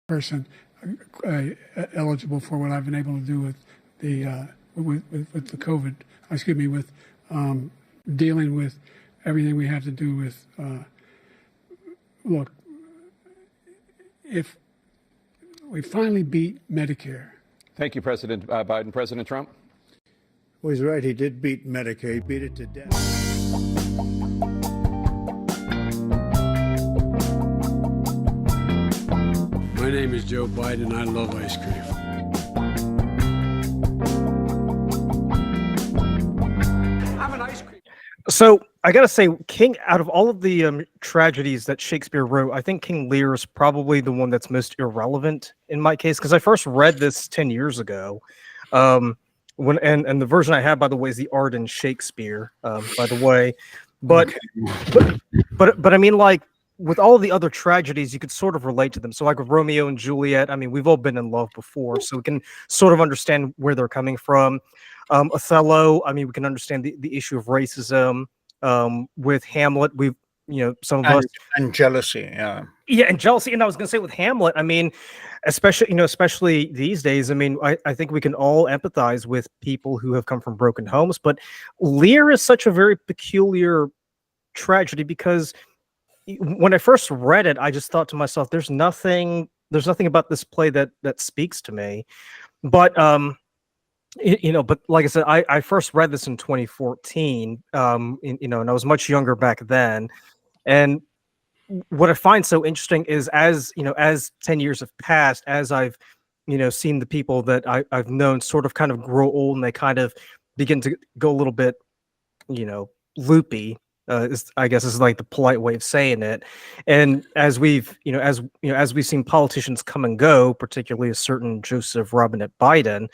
person eligible for what I've been able to do with the with the COVID. Excuse me, with dealing with everything we have to do with. Look, if we finally beat Medicare. Thank you, President Biden. President Trump? Well, he's right. He did beat Medicare. He beat it to death. My name is Joe Biden. I love ice cream. I'm an ice cream. So I gotta say, King, out of all of the tragedies that Shakespeare wrote, I think King Lear is probably the one that's most irrelevant in my case, because I first read this 10 years ago. And the version I have, by the way, is the Arden Shakespeare, by the way. But I mean, like, with all the other tragedies, you could sort of relate to them. So like with Romeo and Juliet, I mean, we've all been in love before, so we can sort of understand where they're coming from. Othello, I mean, we can understand the issue of racism. With Hamlet, some of us, and jealousy, and jealousy. And I was going to say with Hamlet, I mean, especially these days, I mean, I think we can all empathize with people who have come from broken homes. But Lear is such a very peculiar tragedy because when I first read it, I just thought to myself, there's nothing about this play that speaks to me. But but like I said, I first read this in 2014, and I was much younger back then. And what I find so interesting is as 10 years have passed, as I've, seen the people that I've known sort of kind of grow old and they kind of begin to go a little bit, loopy, I guess is like the polite way of saying it. And as we've, as we've seen politicians come and go, particularly a certain Joseph Robinette Biden,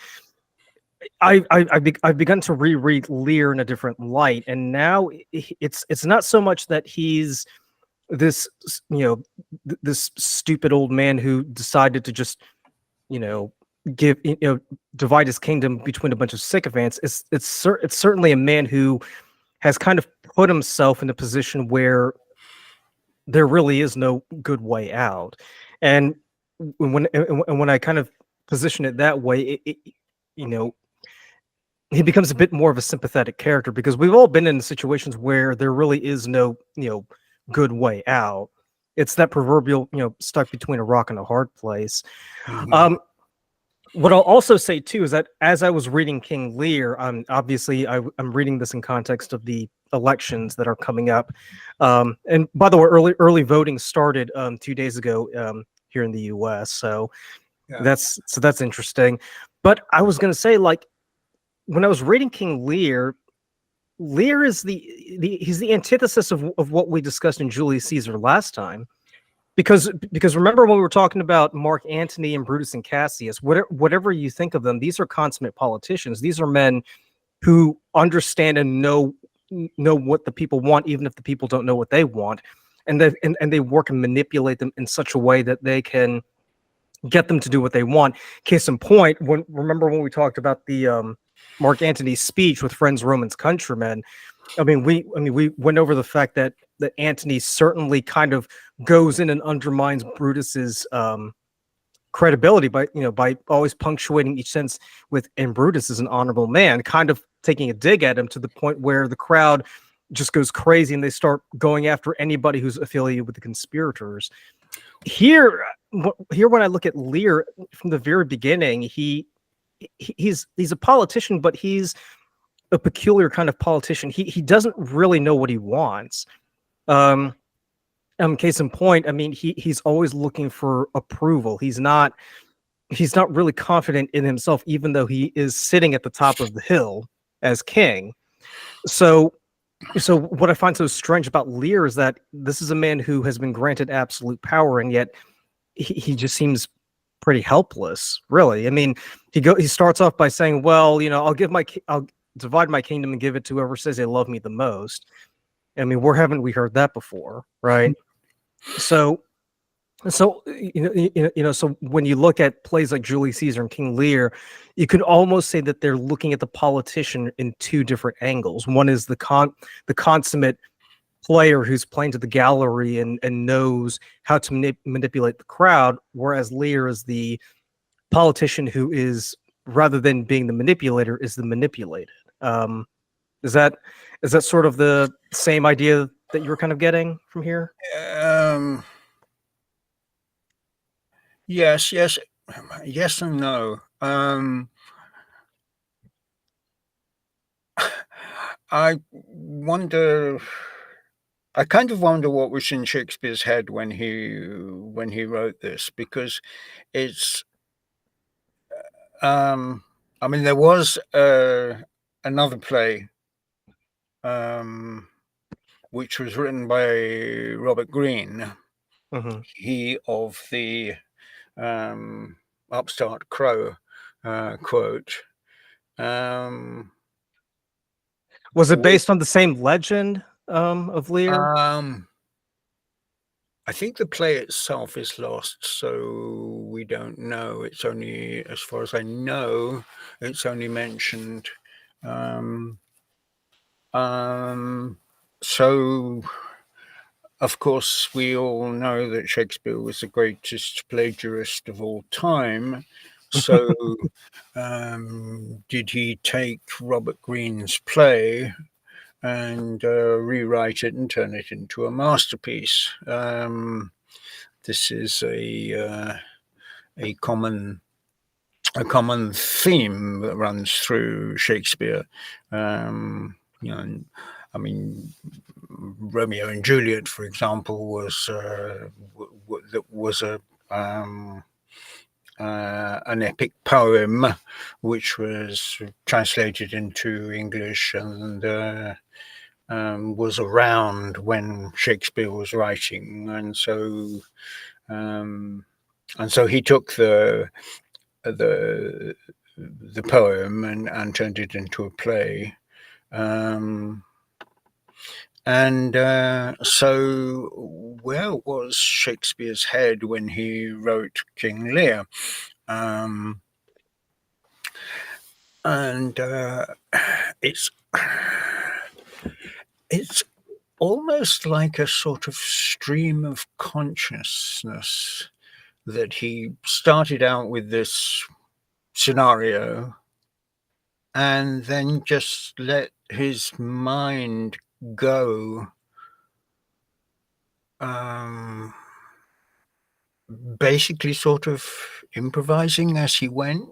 I've begun to reread Lear in a different light, and now it's not so much that he's this this stupid old man who decided to just divide his kingdom between a bunch of sycophants. It's certainly a man who has kind of put himself in a position where there really is no good way out, and when I kind of position it that way, he becomes a bit more of a sympathetic character because we've all been in situations where there really is no, good way out. It's that proverbial, stuck between a rock and a hard place. Mm-hmm. What I'll also say too is that as I was reading King Lear, obviously I'm reading this in context of the elections that are coming up. And by the way, early voting started 2 days ago here in the U.S. So yeah. That's interesting. But I was going to say, like, when I was reading King Lear, Lear is he's the antithesis of what we discussed in Julius Caesar last time, because remember when we were talking about Mark Antony and Brutus and Cassius, whatever you think of them, these are consummate politicians. These are men who understand and know what the people want, even if the people don't know what they want, and they work and manipulate them in such a way that they can get them to do what they want. Case in point, remember when we talked about the Mark Antony's speech with Friends, Romans, Countrymen. I mean, we went over the fact that Antony certainly kind of goes in and undermines Brutus's credibility by always punctuating each sentence with "and Brutus is an honorable man," kind of taking a dig at him to the point where the crowd just goes crazy and they start going after anybody who's affiliated with the conspirators. Here, when I look at Lear from the very beginning, he's a politician, but he's a peculiar kind of politician. He doesn't really know what he wants. Case in point, I mean, he's always looking for approval. He's not really confident in himself, even though he is sitting at the top of the hill as king. So what I find so strange about Lear is that this is a man who has been granted absolute power, and yet he just seems pretty helpless, really. I mean, he starts off by saying, well, I'll divide my kingdom and give it to whoever says they love me the most. I mean, where haven't we heard that before, right? So when you look at plays like Julius Caesar and King Lear, you can almost say that they're looking at the politician in two different angles. One is the consummate player who's playing to the gallery and knows how to manipulate the crowd, whereas Lear is the politician who is, rather than being the manipulator, is the manipulated. Is that sort of the same idea that you were kind of getting from here? Yes, yes and no. I kind of wonder what was in Shakespeare's head when he wrote this, because it's I mean, there was another play which was written by Robert Greene, he of the upstart crow quote. Was it based on the same legend of Lear? I think the play itself is lost, so we don't know. It's only, as far as I know, it's only mentioned. So, of course, we all know that Shakespeare was the greatest plagiarist of all time. So, did he take Robert Greene's play and rewrite it and turn it into a masterpiece? This is a common theme that runs through Shakespeare. I mean, Romeo and Juliet, for example, was an epic poem which was translated into English and was around when Shakespeare was writing, and so he took the poem and turned it into a play. So where was Shakespeare's head when he wrote King Lear? It's almost like a sort of stream of consciousness that he started out with this scenario and then just let his mind go, basically sort of improvising as he went.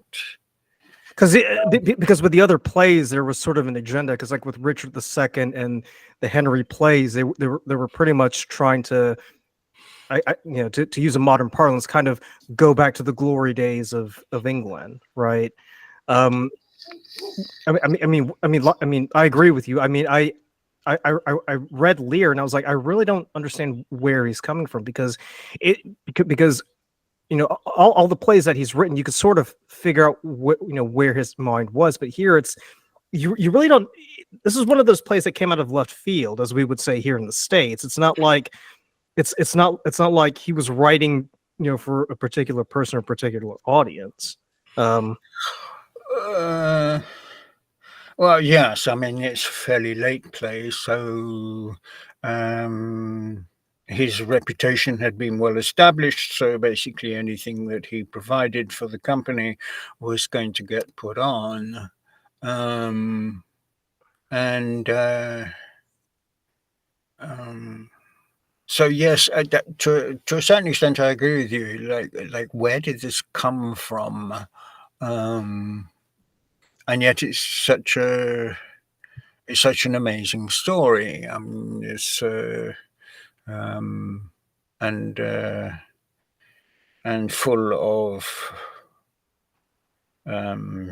Because with the other plays there was sort of an agenda, because like with Richard II and the Henry plays, they were pretty much trying to, to use a modern parlance, kind of go back to the glory days of England, right? I mean, I agree with you. I mean, I read Lear and I was like, I really don't understand where he's coming from, because all the plays that he's written, you could sort of figure out where his mind was, but here it's you really don't. This is one of those plays that came out of left field, as we would say here in the States. It's not like it's not like he was writing for a particular person or a particular audience. Well, yes, I mean, it's a fairly late play, so his reputation had been well established, so basically anything that he provided for the company was going to get put on. So yes, to a certain extent, I agree with you. Like, where did this come from? And yet, it's such an amazing story. It's and full of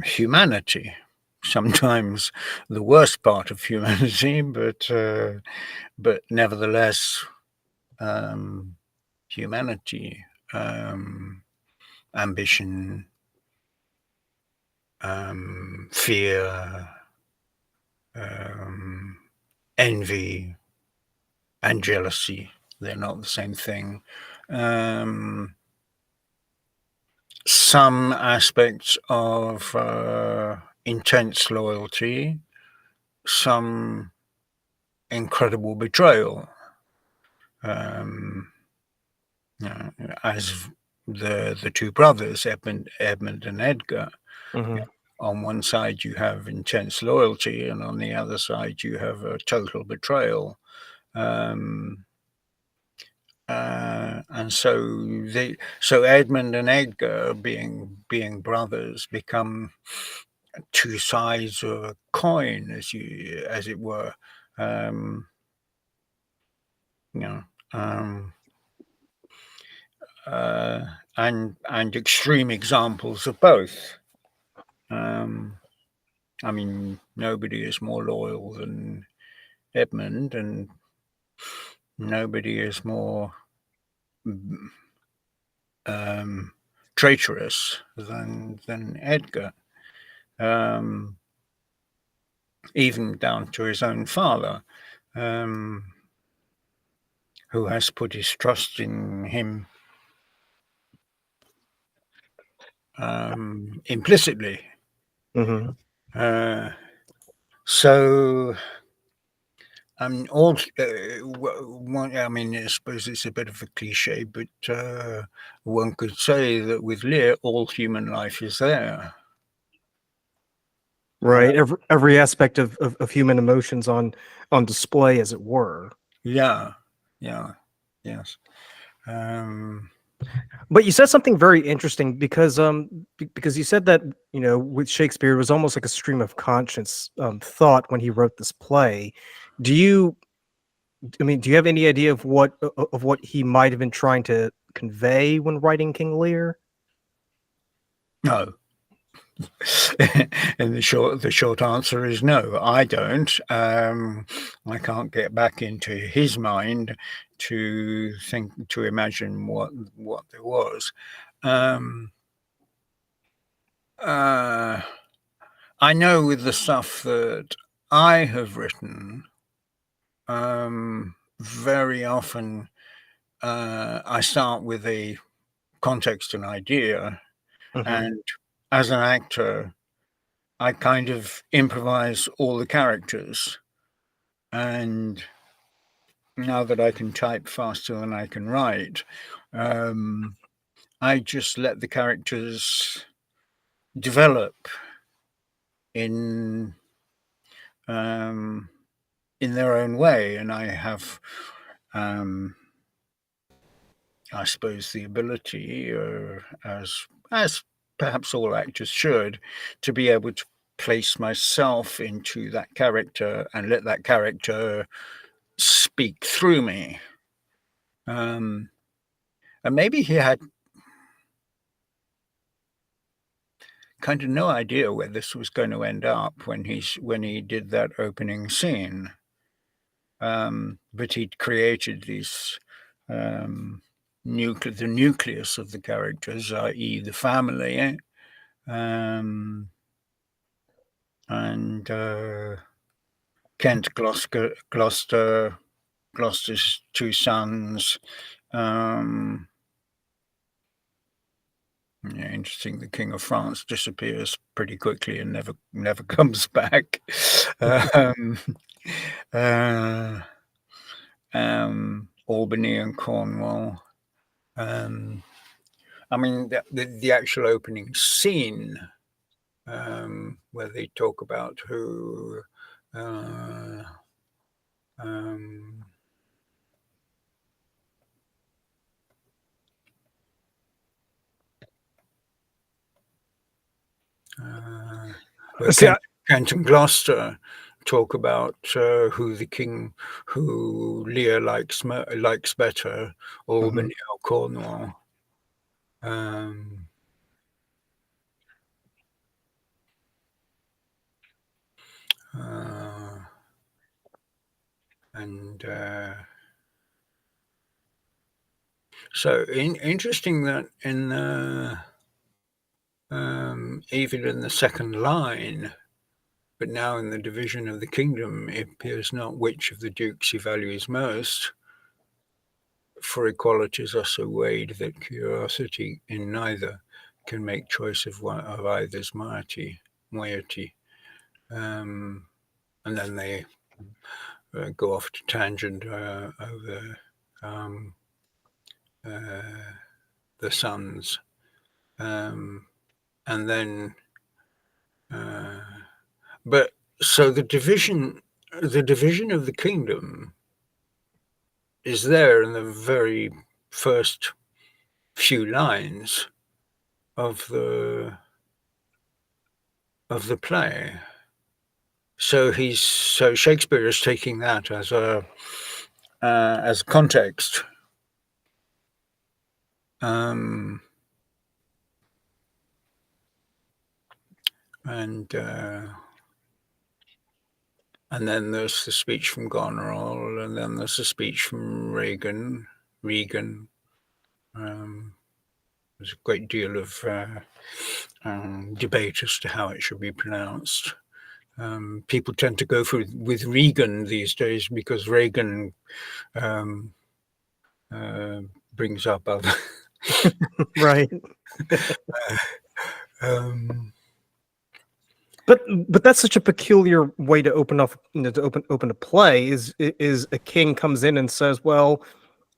humanity. Sometimes the worst part of humanity, but nevertheless, humanity, ambition, fear, envy, and jealousy. They're not the same thing. Some aspects of intense loyalty, some incredible betrayal, as the two brothers, Edmund and Edgar. Hmm. On one side you have intense loyalty, and on the other side you have a total betrayal. And so Edmund and Edgar, being brothers, become two sides of a coin, as it were. Um, you know, and extreme examples of both. I mean, nobody is more loyal than Edmund, and nobody is more traitorous than Edgar, even down to his own father, who has put his trust in him implicitly. Hmm. So, all I mean, I suppose it's a bit of a cliche, but one could say that with Lear, all human life is there. Right. Every aspect of human emotions on display, as it were. Yeah, yes. But you said something very interesting, because because you said that, with Shakespeare, it was almost like a stream of conscience thought when he wrote this play. Do you do you have any idea of what he might have been trying to convey when writing King Lear? No. And the short answer is no. I don't. I can't get back into his mind to imagine what there was. I know with the stuff that I have written, very often I start with a context and idea, Mhm. and as an actor, I kind of improvise all the characters. And now that I can type faster than I can write, I just let the characters develop in their own way, and I have, I suppose, the ability, as perhaps all actors should, to be able to place myself into that character and let that character speak through me. And maybe he had kind of no idea where this was going to end up when he did that opening scene. But he'd created these the nucleus of the characters, i.e., the family, and Kent, Gloucester's two sons. Yeah, interesting. The King of France disappears pretty quickly and never comes back. uh, Albany and Cornwall. I mean, the actual opening scene, where they talk about who. Where See, Kent and Gloucester talk about who Lear likes better, Albany or Cornwall. And so interesting that in even in the second line, but now in the division of the kingdom, it appears not which of the dukes he values most, for equalities are so weighed that curiosity in neither can make choice of either's moiety. And then they go off to tangent over the sons, and then, but so the division of the kingdom is there in the very first few lines of the play. So Shakespeare is taking that as context. And then there's the speech from Goneril, and then there's the speech from Regan. There's a great deal of debate as to how it should be pronounced. People tend to go with Regan these days because Reagan brings up other Right. But that's such a peculiar way to open up, to open a play. Is a king comes in and says, well,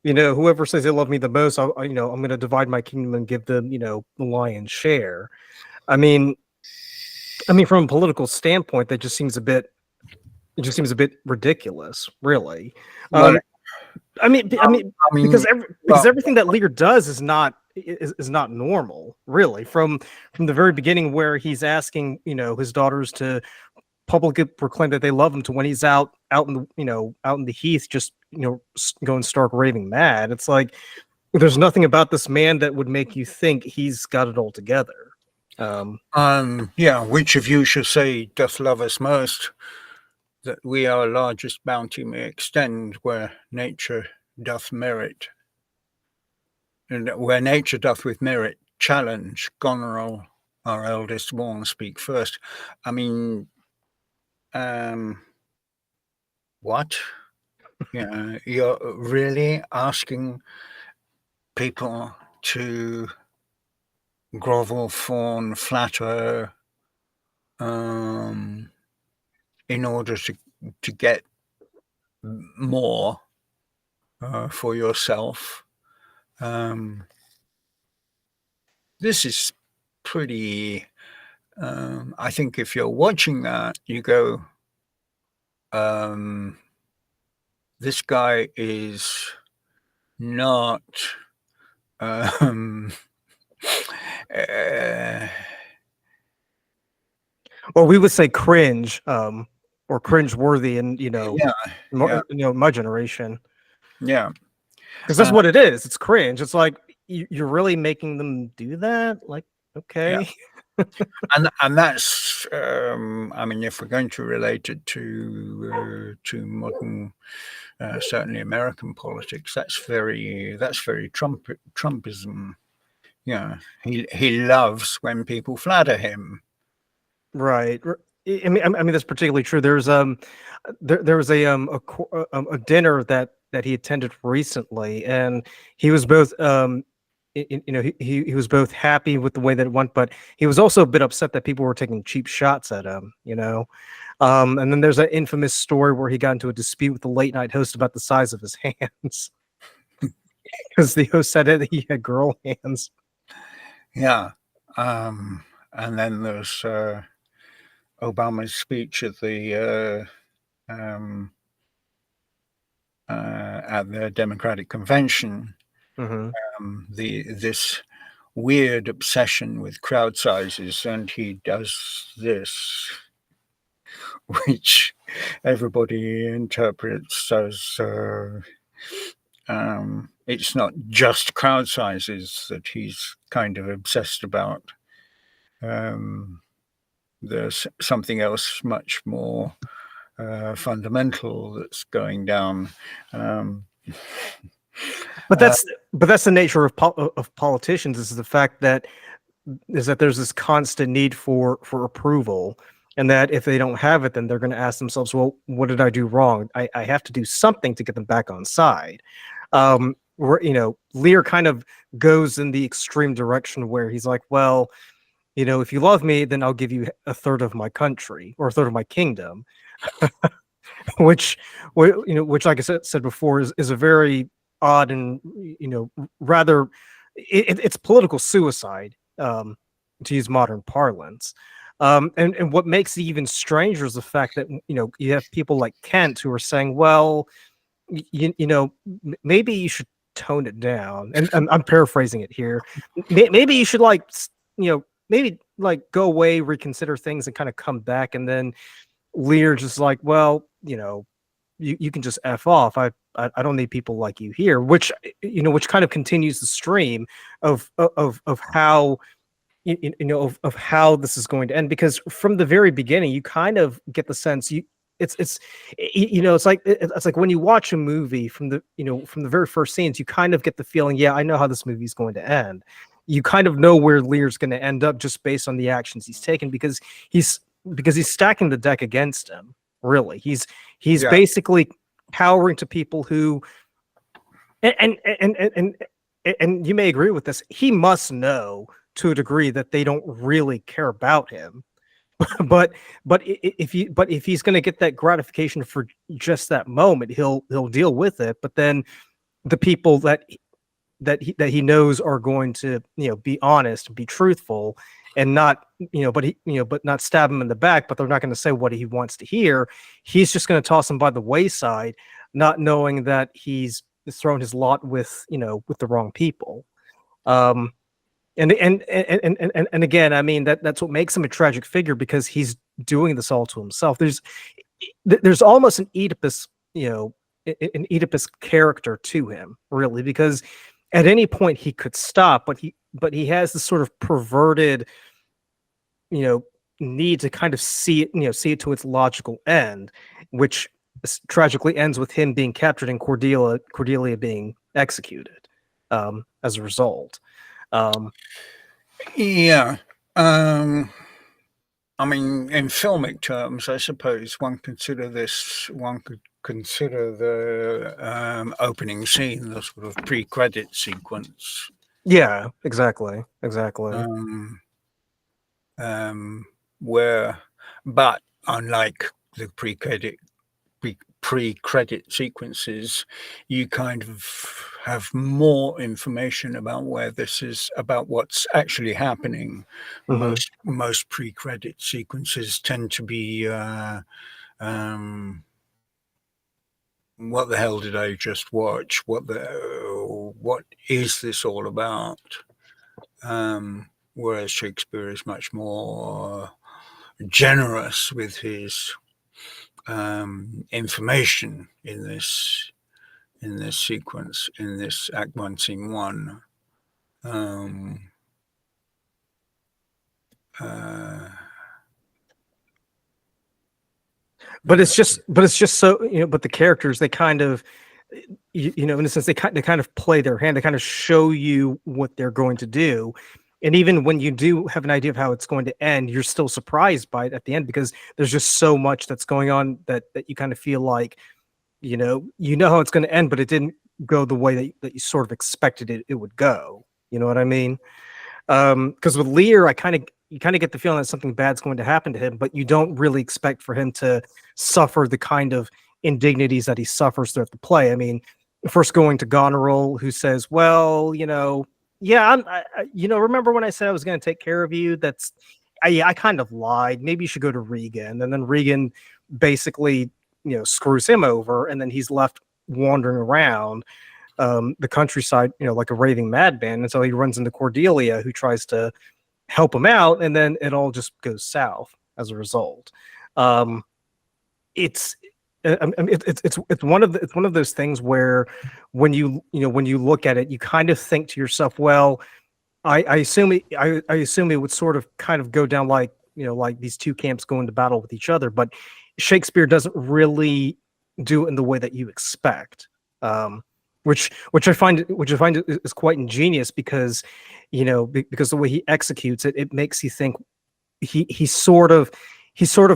whoever says they love me the most, I'm going to divide my kingdom and give them, the lion's share. I mean, from a political standpoint, that just seems a bit ridiculous, really. Well, Because everything that Lear does is not normal, really. From the very beginning, where he's asking his daughters to publicly proclaim that they love him, to when he's out in the heath, just going stark raving mad. It's like there's nothing about this man that would make you think he's got it all together. Which of you shall say doth love us most? That we our largest bounty may extend where nature doth merit. And where nature doth with merit challenge, Goneril, our eldest born, speak first. I mean, what? You're really asking people to grovel, fawn, flatter, in order to get more for yourself. This is pretty. I think if you're watching that, you go, this guy is not. Well, we would say cringe, or cringe-worthy, and my generation. Yeah, because that's what it is. It's cringe. It's like you're really making them do that. Like, okay, and that's. If we're going to relate it to modern, certainly American politics, that's very Trumpism. Yeah, he loves when people flatter him. Right. I mean that's particularly true. There was a dinner that he attended recently, and he was both he was both happy with the way that it went, but he was also a bit upset that people were taking cheap shots at him. And then there's that infamous story where he got into a dispute with the late night host about the size of his hands, because the host said that he had girl hands. Yeah, and then there's Obama's speech at the Democratic convention. Mm-hmm. This weird obsession with crowd sizes, and he does this, which everybody interprets as it's not just crowd sizes that he's kind of obsessed about. There's something else much more fundamental that's going down. But that's the nature of politicians, is the fact that there's this constant need for approval, and that if they don't have it, then they're going to ask themselves, well, what did I do wrong? I have to do something to get them back on side. Lear kind of goes in the extreme direction where he's like, well, if you love me, then I'll give you a third of my country, or a third of my kingdom. which which like I said before is a very odd and rather it's political suicide, to use modern parlance. And what makes it even stranger is the fact that you have people like Kent who are saying, well, maybe you should tone it down. And I'm paraphrasing it here. Maybe you should maybe like go away, reconsider things, and kind of come back. And then Lear just like, well, you can just F off. I don't need people like you here, which which kind of continues the stream of how of how this is going to end, because from the very beginning you kind of get the sense it's like when you watch a movie from the from the very first scenes, you kind of get the feeling, yeah, I know how this movie is going to end. You kind of know where Lear's going to end up just based on the actions he's taken, because he's stacking the deck against him. Really, he's basically powering to people who, and you may agree with this, he must know to a degree that they don't really care about him. but if he's going to get that gratification for just that moment, he'll deal with it. But then the people that he knows are going to be honest, be truthful, and not but not stab him in the back, but they're not going to say what he wants to hear. He's just going to toss him by the wayside, not knowing that he's thrown his lot with with the wrong people. And again, I mean, that's what makes him a tragic figure, because he's doing this all to himself. There's almost an Oedipus, an Oedipus character to him, really, because at any point he could stop, but he has this sort of perverted, need to kind of see it to its logical end, which tragically ends with him being captured and Cordelia being executed as a result. Yeah. I mean, in filmic terms, I suppose one could consider the opening scene, the sort of pre-credit sequence. Yeah, exactly. Where, but unlike the pre-credit sequences, you kind of have more information about where this is, about what's actually happening. Mm-hmm. Most pre-credit sequences tend to be what the hell did I just watch? What is this all about? Whereas Shakespeare is much more generous with his information in this sequence, in this Act 1, Scene 1. But it's just so but the characters, they kind of in a sense, they kind of play their hand. They kind of show you what they're going to do, and even when you do have an idea of how it's going to end, you're still surprised by it at the end, because there's just so much that's going on that you kind of feel like you know how it's going to end, but it didn't go the way that you sort of expected it would go. You know what I mean? Because with Lear, you kind of get the feeling that something bad's going to happen to him, but you don't really expect for him to suffer the kind of indignities that he suffers throughout the play. I mean, first going to Goneril, who says, well, yeah, remember when I said I was going to take care of you? I kind of lied. Maybe you should go to Regan. And then Regan basically, screws him over, and then he's left wandering around the countryside, like a raving madman, until he runs into Cordelia, who tries to help him out, and then it all just goes south as a result. It's one of those things where when you look at it, you kind of think to yourself, well, I assume it would sort of kind of go down like like these two camps go into battle with each other, but Shakespeare doesn't really do it in the way that you expect. Which I find is quite ingenious, because because the way he executes it, it makes you think he sort of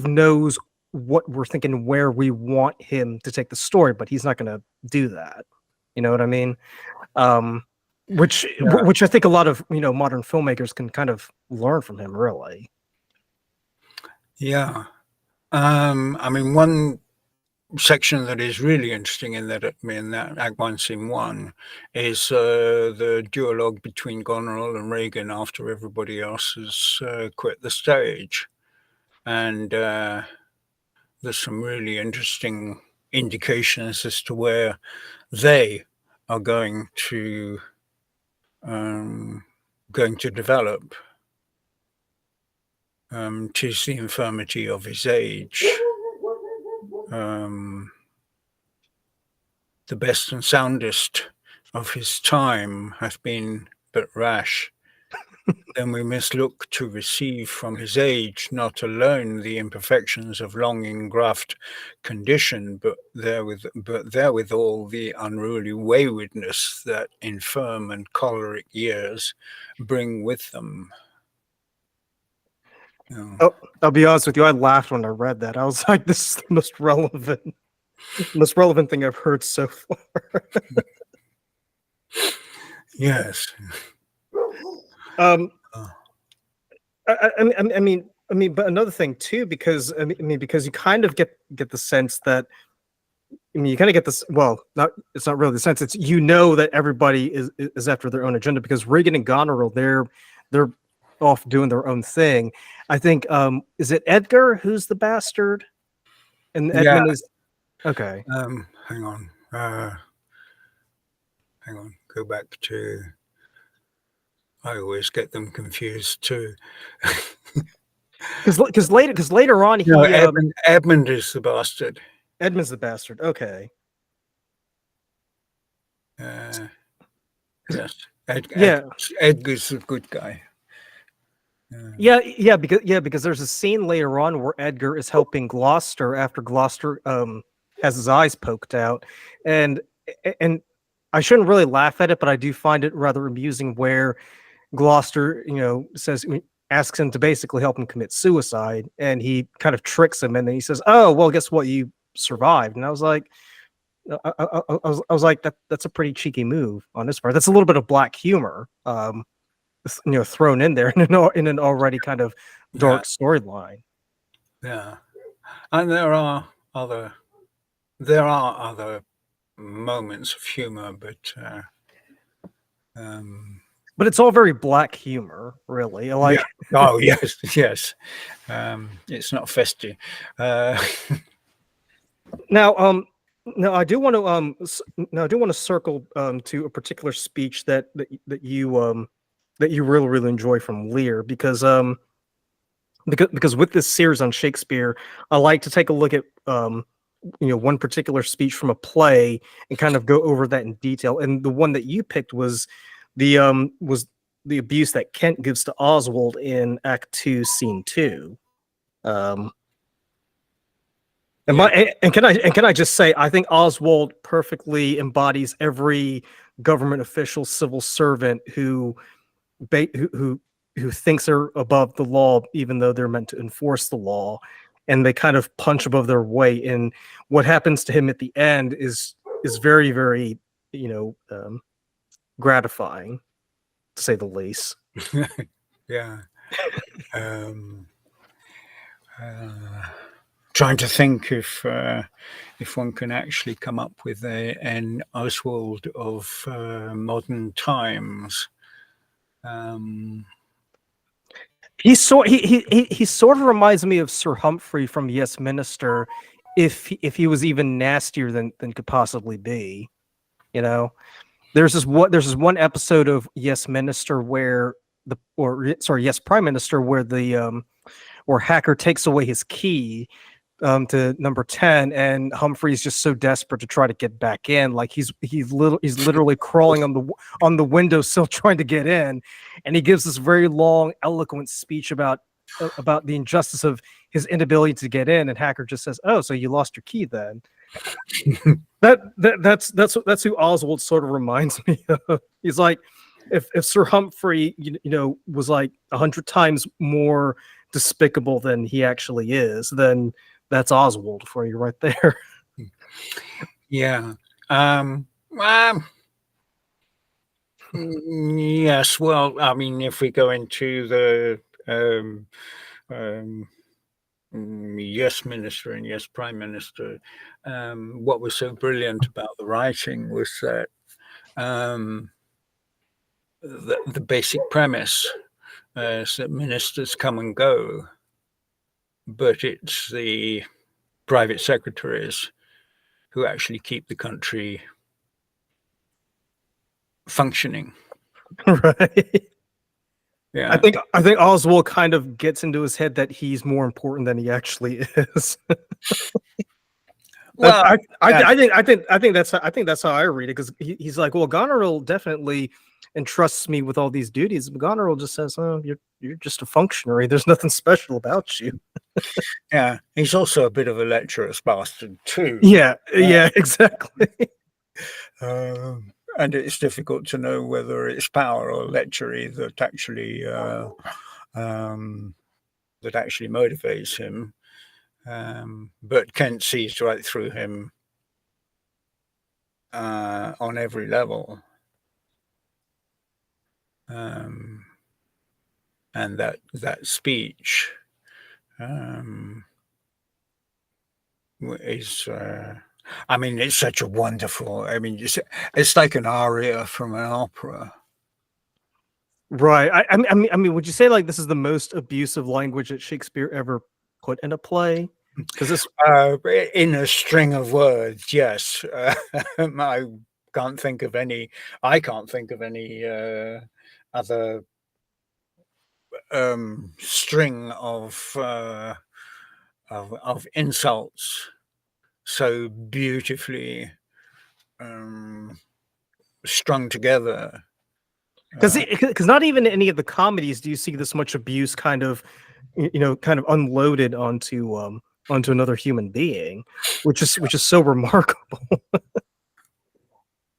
knows what we're thinking, where we want him to take the story, but he's not going to do that. You know what I mean? Which I think a lot of modern filmmakers can kind of learn from him, really. Yeah. I mean, one section that is really interesting in that Act 1, Scene 1 is the duologue between Goneril and Regan after everybody else has quit the stage. And there's some really interesting indications as to where they are going to develop. 'Tis the infirmity of his age. The best and soundest of his time hath been but rash. Then we must look to receive from his age not alone the imperfections of long ingraft condition, but therewithal the unruly waywardness that infirm and choleric years bring with them. Oh, I'll be honest with you. I laughed when I read that. I was like, "This is the most relevant thing I've heard so far." Yes. I mean, but another thing too, because because you kind of get the sense that, you kind of get this. Well, it's not really the sense. It's, that everybody is after their own agenda, because Regan and Goneril, they're off doing their own thing. I think, is it Edgar who's the bastard, and Edmund is okay. Hang on. Go back to. I always get them confused too. Because later on, Edmund is the bastard. Edmund's the bastard. Okay. Yes. Edgar's a good guy. Because there's a scene later on where Edgar is helping Gloucester after Gloucester has his eyes poked out, and I shouldn't really laugh at it, but I do find it rather amusing where Gloucester, asks him to basically help him commit suicide, and he kind of tricks him, and then he says, "Oh, well, guess what? You survived." And I was like, that's a pretty cheeky move on this part. That's a little bit of black humor, thrown in there in an already kind of dark storyline. Yeah, and there are other moments of humor, but it's all very black humor, really. Like, oh yes, it's not festive. Now, I do want to circle to a particular speech that you really, really enjoy from Lear, because with this series on Shakespeare, I like to take a look at one particular speech from a play and kind of go over that in detail. And the one that you picked was the abuse that Kent gives to Oswald in Act 2, Scene 2. And can I just say, I think Oswald perfectly embodies every government official, civil servant who thinks they're above the law, even though they're meant to enforce the law, and they kind of punch above their weight. And what happens to him at the end is very, very, gratifying, to say the least. Yeah. Trying to think if one can actually come up with an Oswald of modern times. He sort of reminds me of Sir Humphrey from Yes Minister, if he was even nastier than could possibly be. There's this one episode of Yes Minister where Yes Prime Minister, where where Hacker takes away his key to number 10, and Humphrey's just so desperate to try to get back in, like he's literally crawling on the windowsill trying to get in, and he gives this very long, eloquent speech about the injustice of his inability to get in, and Hacker just says, "Oh, so you lost your key then?" That's who Oswald sort of reminds me of. He's like, if Sir Humphrey was like 100 times more despicable than he actually is, then that's Oswald for you right there. Yeah. Yes. Well, I mean, if we go into the yes minister and yes prime minister. What was so brilliant about the writing was that the basic premise is that ministers come and go, but it's the private secretaries who actually keep the country functioning. Right. Yeah. I think Oswald kind of gets into his head that he's more important than he actually is. Well, I think that's how I read it, because he's like, well, Goneril definitely entrusts me with all these duties. But Goneril just says, "Oh, you're just a functionary. There's nothing special about you." yeah, he's also a bit of a lecherous bastard too. Yeah, yeah, exactly. And it's difficult to know whether it's power or lechery that actually motivates him. But Kent sees right through him on every level. And that speech is I mean, it's such a wonderful, I mean, it's like an aria from an opera. Right. I mean, would you say like this is the most abusive language that Shakespeare ever put in a play? Because this, In a string of words, yes. I can't think of any other string of insults so beautifully strung together. because not even in any of the comedies do you see this much abuse kind of, kind of unloaded onto another human being, which is so remarkable.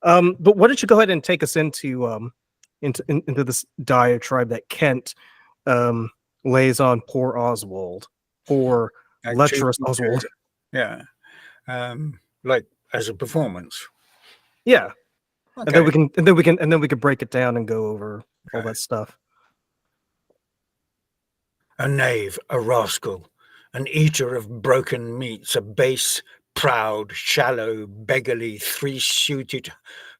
But why don't you go ahead and take us into this diatribe that Kent lays on poor Oswald, poor lecherous Oswald. Yeah. Like as a performance. Yeah. Okay. And then we can break it down and go over all that stuff. A knave, a rascal, an eater of broken meats, a base, proud, shallow, beggarly, three-suited,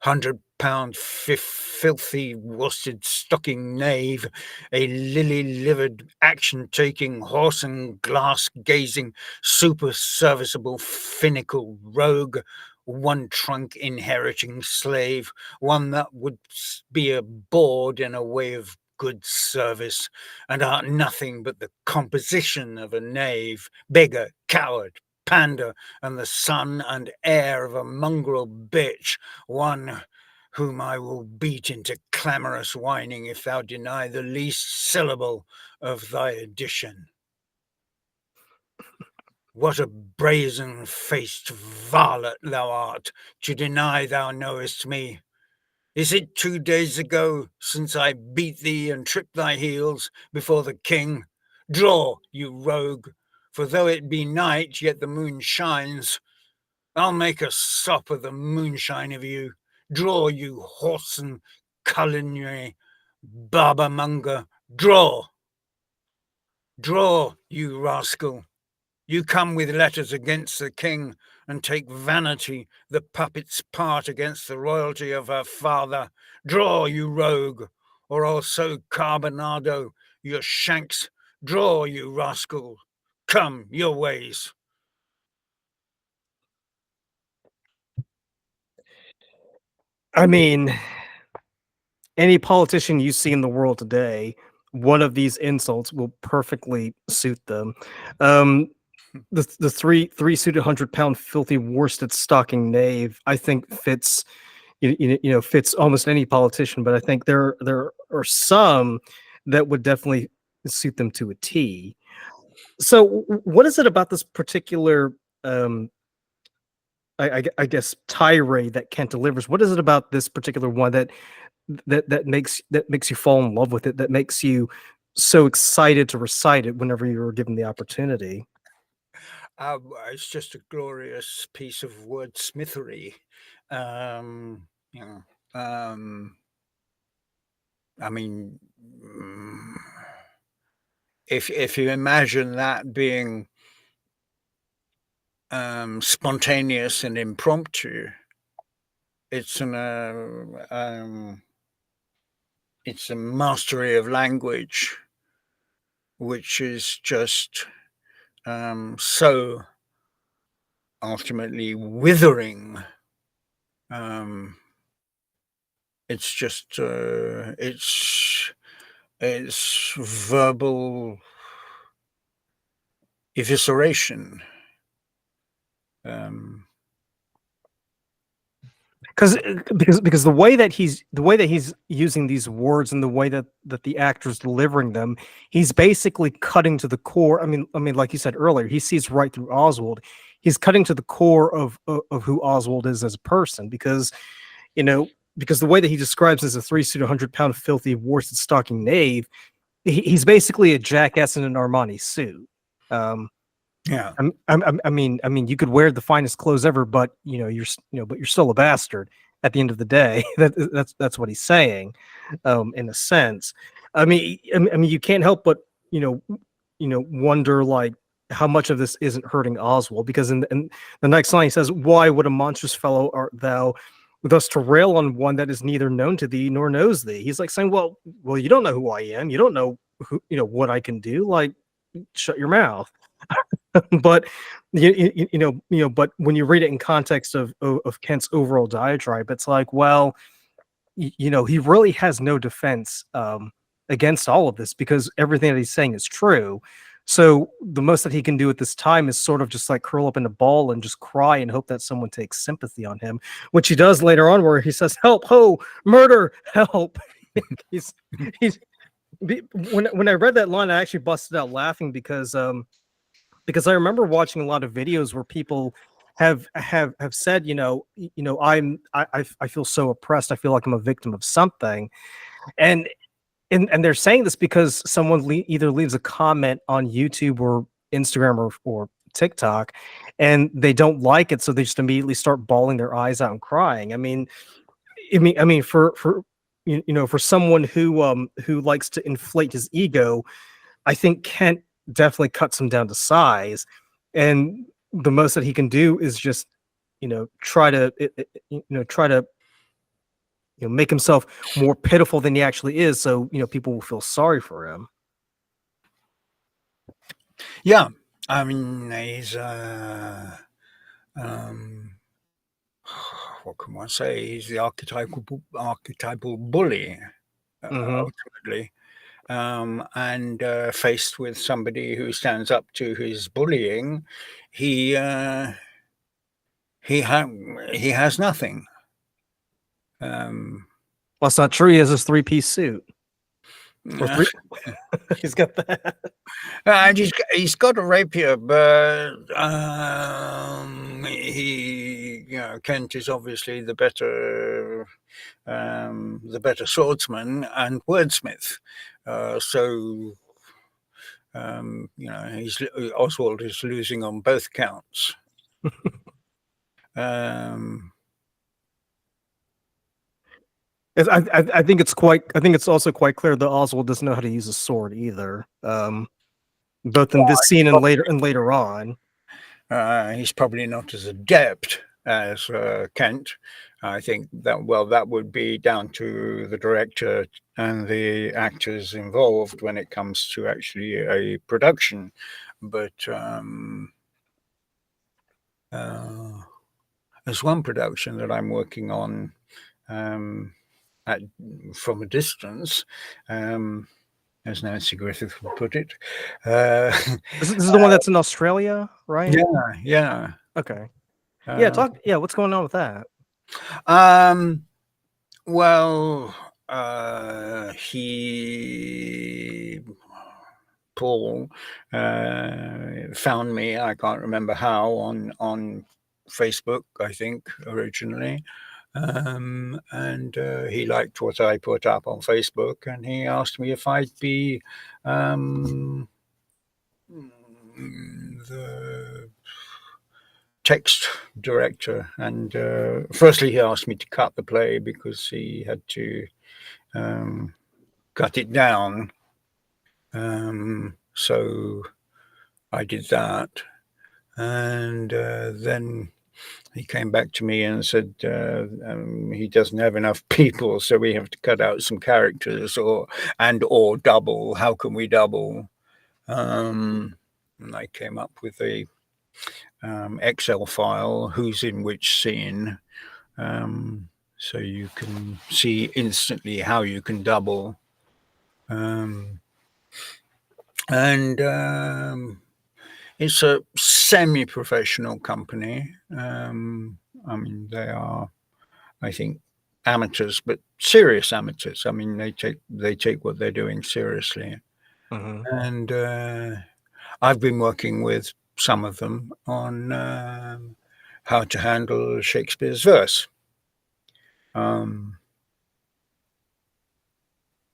100-pound, filthy, worsted stocking knave, a lily-livered, action-taking, horse and glass-gazing, super-serviceable, finical rogue, one trunk inheriting slave, one that would be a bawd in a way of good service, and art nothing but the composition of a knave, beggar, coward, pander, and the son and heir of a mongrel bitch, one whom I will beat into clamorous whining if thou deny the least syllable of thy addition. What a brazen-faced varlet thou art, to deny thou knowest me! Is it 2 days ago since I beat thee and tripped thy heels before the king? Draw, you rogue, for though it be night, yet the moon shines. I'll make a sop of the moonshine of you. Draw, you whoreson, culinary, barbermonger. Draw! Draw, you rascal. You come with letters against the king, and take vanity, the puppet's part against the royalty of her father. Draw, you rogue, or I'll sow carbonado your shanks. Draw, you rascal. Come, your ways. I mean, any politician you see in the world today, one of these insults will perfectly suit them. The three-suited 100-pound filthy worsted stocking knave, I think fits fits almost any politician, but I think there are some that would definitely suit them to a T. So what is it about this particular I guess tirade that Kent delivers? What is it about this particular one that makes you fall in love with it, that makes you so excited to recite it whenever you're given the opportunity? It's just a glorious piece of wordsmithery. Um, you know, I mean, if you imagine that being spontaneous and impromptu. It's it's a mastery of language, which is just so ultimately withering. It's just it's verbal evisceration. Because the way that he's using these words and the way that the actor's delivering them, he's basically cutting to the core. I mean, like you said earlier, he sees right through Oswald. He's cutting to the core of who Oswald is as a person, because because the way that he describes as a 3-suit, 100-pound, filthy, worsted stocking knave, he's basically a jackass in an Armani suit. Yeah. I mean, you could wear the finest clothes ever, but but you're still a bastard at the end of the day. That's what he's saying, in a sense. I mean, you can't help but wonder, like, how much of this isn't hurting Oswald, because in the next line he says, "Why, what a monstrous fellow art thou, thus to rail on one that is neither known to thee nor knows thee." He's like saying, well, you don't know who I am. You don't know what I can do. Like, shut your mouth. But but when you read it in context of Kent's overall diatribe, it's like, well, he really has no defense against all of this, because everything that he's saying is true. So the most that he can do at this time is sort of just like curl up in a ball and just cry and hope that someone takes sympathy on him, which he does later on, where he says, "Help, ho, murder, help." he's when I read that line, I actually busted out laughing, because I remember watching a lot of videos where people have said, I feel so oppressed. I feel like I'm a victim of something, and they're saying this because someone either leaves a comment on YouTube or Instagram or TikTok, and they don't like it, so they just immediately start bawling their eyes out and crying. I mean, for for someone who likes to inflate his ego, I think Kent definitely cuts him down to size, and the most that he can do is just try to make himself more pitiful than he actually is, so people will feel sorry for him. Yeah, I mean, he's what can one say? He's the archetypal bully, Hmm. ultimately, and faced with somebody who stands up to his bullying, he he has nothing. Well, it's not true. He has his 3-piece suit. Or three. He's got that. And he's got a rapier, but Kent is obviously the better swordsman and wordsmith. So Oswald is losing on both counts. I think it's also quite clear that Oswald doesn't know how to use a sword either. Both in this scene and later on. He's probably not as adept as Kent. I think that would be down to the director and the actors involved when it comes to actually a production. But there's one production that I'm working on from a distance, as Nancy Griffith would put it. This is the one that's in Australia, right? Yeah. Okay. Yeah, what's going on with that? Well, Paul found me. I can't remember how, on Facebook, I think, originally. And he liked what I put up on Facebook, and he asked me if I'd be the text director. And firstly, he asked me to cut the play because he had to cut it down. So I did that. And then he came back to me and said he doesn't have enough people, so we have to cut out some characters or double. How can we double? And I came up with a Excel file, who's in which scene, so you can see instantly how you can double. And it's a semi-professional company. I mean, they are, I think, amateurs, but serious amateurs. I mean, they take what they're doing seriously. And I've been working with some of them on how to handle Shakespeare's verse.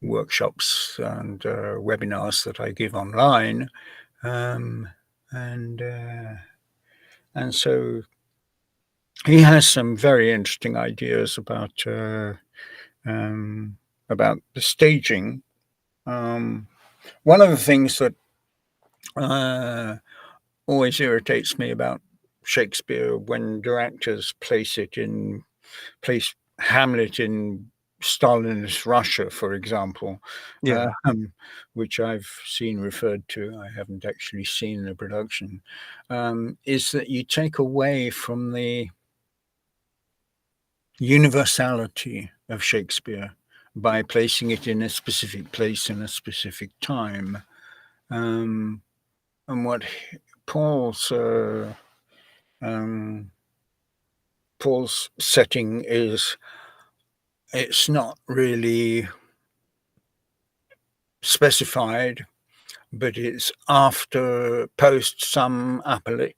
Workshops and webinars that I give online, and so he has some very interesting ideas about the staging. One of the things that always irritates me about Shakespeare when directors place Hamlet in Stalin's Russia, for example, which I've seen referred to. I haven't actually seen the production. Is that you take away from the universality of Shakespeare by placing it in a specific place in a specific time. And what Paul's setting is, it's not really specified, but it's post some Apocalyptic.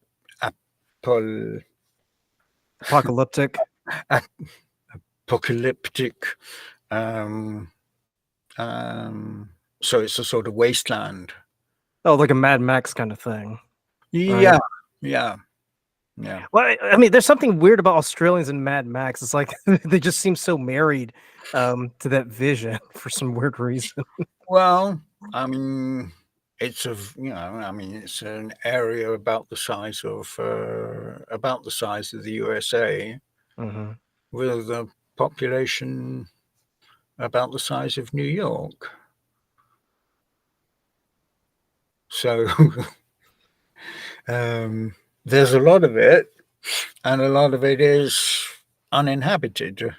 So it's a sort of wasteland. Oh, like a Mad Max kind of thing. Yeah, right? Yeah. Well, I mean, there's something weird about Australians and Mad Max. It's like they just seem so married to that vision for some weird reason. Well, I mean, it's it's an area about the size of the USA, with a population about the size of New York. So there's a lot of it, and a lot of it is uninhabited.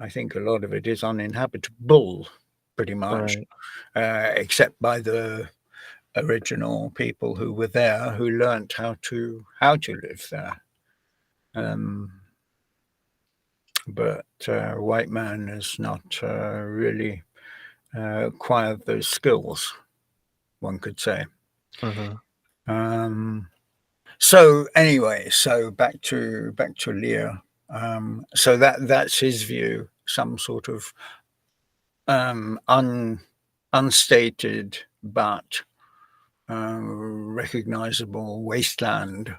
I think a lot of it is uninhabitable, pretty much, except by the original people who were there, who learnt how to live there. But white man has not really acquired those skills, one could say. So anyway, so back to Lear. So that's his view, some sort of unstated but recognizable wasteland,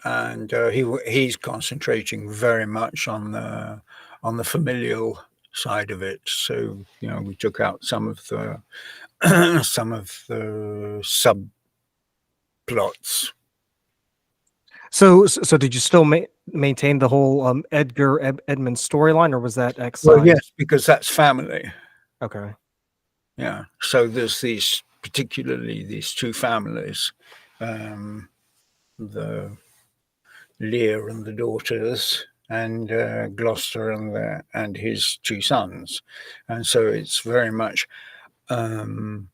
and he's concentrating very much on the familial side of it. So we took out some of the subplots. So did you still maintain the whole Edmund storyline, or was that excised? Well, yes, because that's family. Okay. Yeah. So there's particularly these two families, the Lear and the daughters, and Gloucester and his two sons, and so it's very much how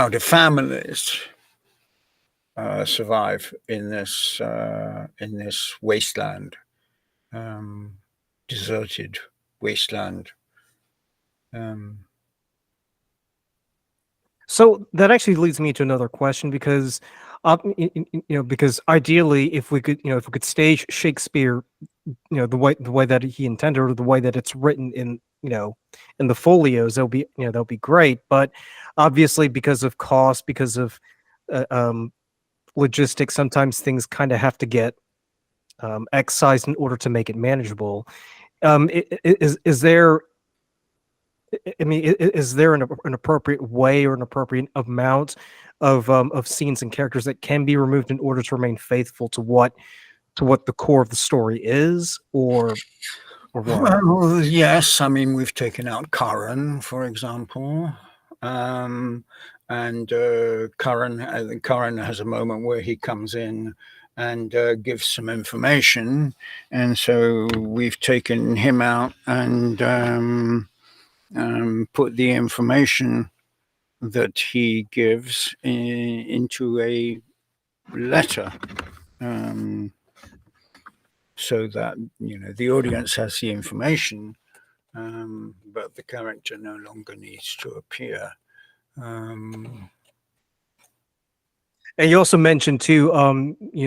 do families survive in this wasteland, deserted wasteland. So that actually leads me to another question, because because ideally, if we could stage Shakespeare, the way that he intended, or the way that it's written in in the folios, that'll be great. But obviously, because of cost, because of logistics, sometimes things kind of have to get excised in order to make it manageable. Is there I mean, is there an appropriate way or an appropriate amount of scenes and characters that can be removed in order to remain faithful to what the core of the story is, or what? Well, yes. I mean, we've taken out Karen, for example. And Karen has a moment where he comes in and gives some information, and so we've taken him out and put the information that he gives into a letter, so that the audience has the information, but the character no longer needs to appear. And you also mentioned too,